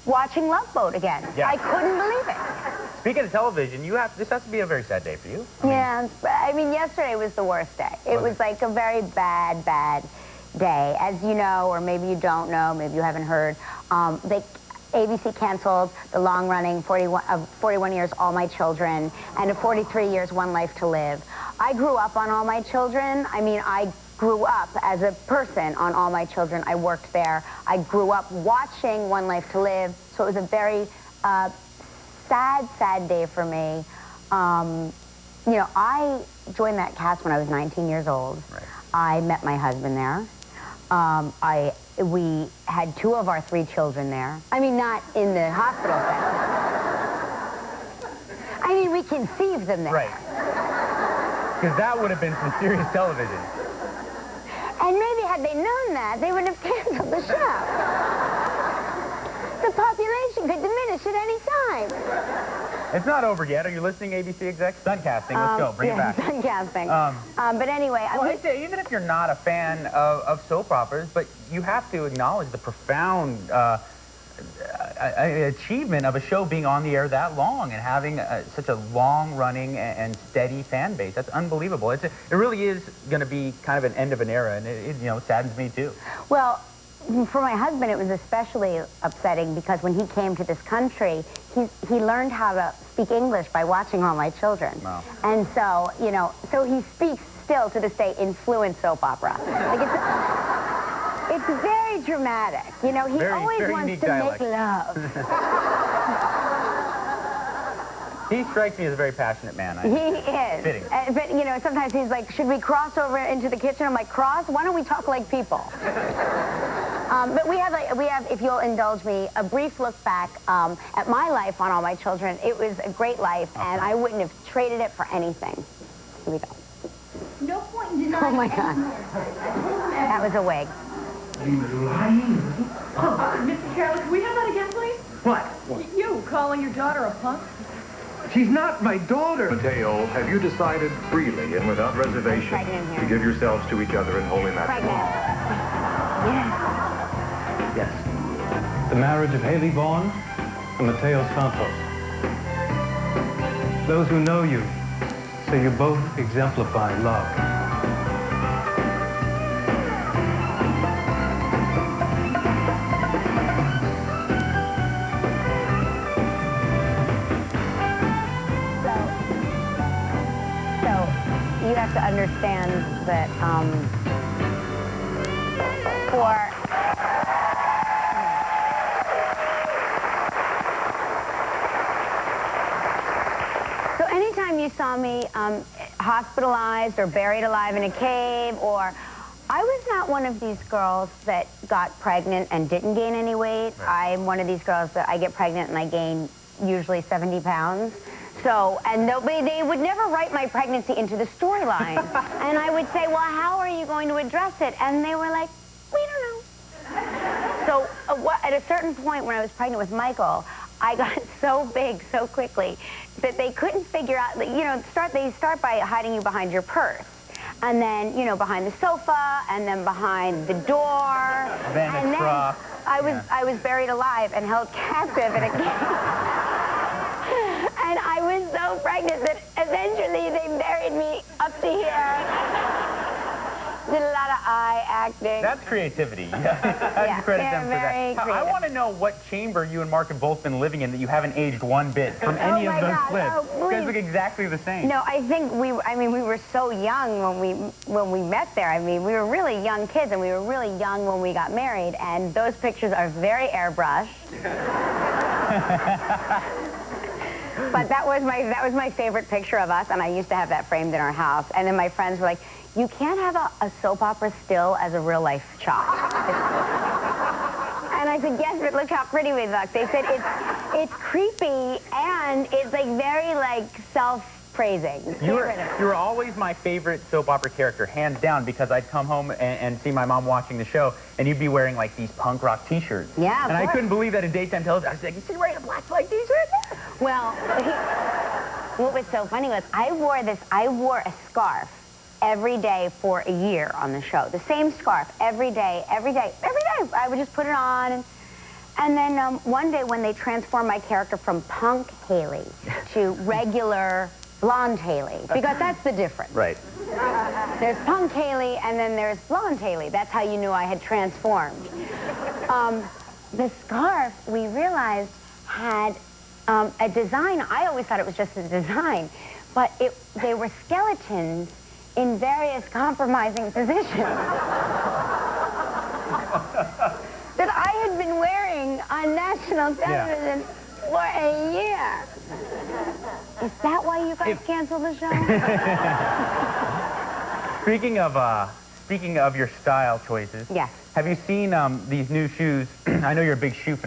watching Love Boat again. Yeah. I couldn't believe it. Speaking of television, this has to be a very sad day for you. Yeah, I mean, yesterday was the worst day. It was like a very bad day. As you know, or maybe you don't know, maybe you haven't heard, ABC canceled the long-running 41 Years, All My Children, and a 43 Years, One Life to Live. I grew up on All My Children. I mean, I grew up as a person on All My Children. I worked there. I grew up watching One Life to Live, so it was a very sad day for me. You know, I joined that cast when I was 19 years old. Right. I met my husband there. We had 2 of our 3 children there. I mean, not in the hospital setting. I mean, we conceived them there. Right. Because that would have been some serious television. And maybe had they known that, they would have canceled the show. The population could diminish at any time. It's not over yet. Are you listening, ABC execs? Stunt casting. Let's go. Bring it back. Stunt casting. But anyway, well, even if you're not a fan of soap operas, but you have to acknowledge the profound achievement of a show being on the air that long and having such a long-running and steady fan base. That's unbelievable. It really is going to be kind of an end of an era, and it you know, saddens me too. Well, for my husband, it was especially upsetting because when he came to this country, he learned how to speak English by watching All My Children. Wow. And so, you know, so he speaks still to this day in fluent soap opera. Like it's very dramatic. You know, he always wants to make love. He strikes me as a very passionate man. He is. Fitting. But, you know, sometimes he's like, should we cross over into the kitchen? I'm like, cross? Why don't we talk like people? But we have, if you'll indulge me, a brief look back at my life on All My Children. It was a great life, and I wouldn't have traded it for anything. Here we go. No point in denying. Oh, my God. That was a wig. You lying. Mr. Carroll, can we have that again, please? What? You calling your daughter a punk? She's not my daughter. Mateo, have you decided freely and without reservation to give yourselves to each other in holy matrimony? Yes. The marriage of Haley Vaughn and Mateo Santos. Those who know you say you both exemplify love. So you have to understand that anytime you saw me hospitalized or buried alive in a cave, or I was not one of these girls that got pregnant and didn't gain any weight. Right. I'm one of these girls that I get pregnant and I gain usually 70 pounds. So, and they would never write my pregnancy into the storyline. And I would say, well, how are you going to address it? And they were like, we don't know. So at a certain point when I was pregnant with Michael, I got so big so quickly that they couldn't figure out, you know, they start by hiding you behind your purse. And then, you know, behind the sofa, and then behind the door. Then and then truck. I was buried alive and held captive in a cave. And I was so pregnant that eventually they buried me up to here. Did a lot of eye acting. That's creativity. Yeah. I have to credit them for that. I want to know what chamber you and Mark have both been living in that you haven't aged one bit from any of those clips. Oh, you guys look exactly the same. No, I think we were so young when we met there. I mean, we were really young kids, and we were really young when we got married, and those pictures are very airbrushed. But that was my favorite picture of us, and I used to have that framed in our house. And then my friends were like, you can't have a soap opera still as a real-life shot. And I said, yes, but look how pretty we look. They said, it's creepy, and it's like very like self-praising. You were always my favorite soap opera character, hands down, because I'd come home and see my mom watching the show, and you'd be wearing like these punk rock T-shirts. Yeah, and I couldn't believe that in daytime television. I was like, is she wearing a black flag T-shirt? Well, what was so funny was I wore a scarf every day for a year on the show. The same scarf every day. I would just put it on, And then one day when they transformed my character from punk Haley to regular blonde Haley, because that's the difference. Right. There's punk Haley and then there's blonde Haley. That's how you knew I had transformed. The scarf, we realized, had a design. I always thought it was just a design, but they were skeletons in various compromising positions that I had been wearing on national television for a year. Is that why you guys canceled the show? Speaking of your style choices, Yes. have you seen these new shoes? I know you're a big shoe fanatic.